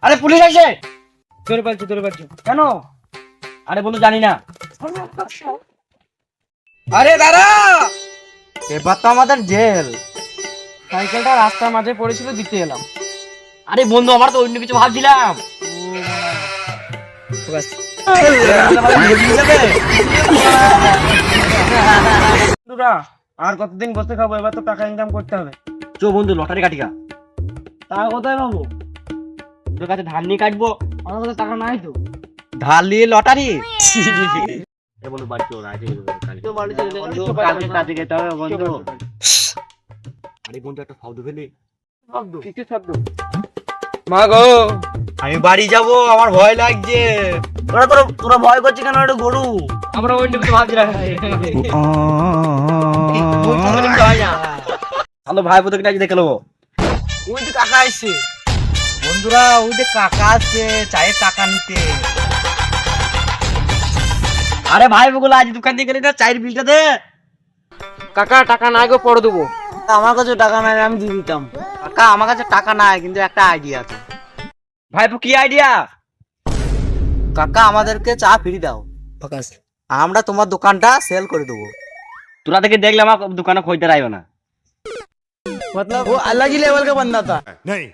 আরে পুলিশ আসে। তোর পাচ্ছি কেন? আরে বন্ধু জানি না। আরে দাঁড়া, এবার তো আমাদের জেল। সাইকেলটা রাস্তার মাঝে পড়েছিল, দিতে এলাম। আরে বন্ধু আমার তো অন্য কিছু ভাবছিলাম। বন্ধুরা, আর কতদিন বসে খাবো? এবার তো টাকা ইনকাম করতে হবে। চো বন্ধু লটারি কাটিকা। টাকা কোথায় পাবো? তোর কাছে ধার নিয়ে কাটবো। আমার কাছে টাকা নাই তো। ধার নিয়ে লটারি? এ বন্ধু বাড়ি চল, আজকে কালকে কাজে যেতে হবে বন্ধু। আরে বন্ধু একটা শব্দ পেলি? কিসের শব্দ? মা গো, আমি বাড়ি যাব, আমার ভয় লাগছে। তোরা ভয় করছিস কেন? এটা গরু। আমরা অন্য কিছু ভাবছিলাম। হ্যালো ভাই, বোধ হয় দেখে নেবো। ওই তো কাকা আসছে। বন্ধুরা ওই যে কাকা আছে চায়ের টাকা নিতে। আরে ভাই বগুলো আজ দোকান দিয়ে গেলি না, চায়ের বিলটা দে। কাকা টাকা নাই গো, পরে দেবো। আমার কাছে টাকা নাই, আমি দিয়ে দিতাম। কাকা আমার কাছে টাকা নাই, কিন্তু একটা আইডিয়া আছে। ভাইপো কি আইডিয়া? কাকা আমাদেরকে চা ফ্রি দাও, আমরা তোমার দোকানটা সেল করে দেবো। তোরা থেকে দেখলে আমার দোকানে খরিদ্দার আইও না। मतलब वो अलग ही लेवल का बंदा था। नहीं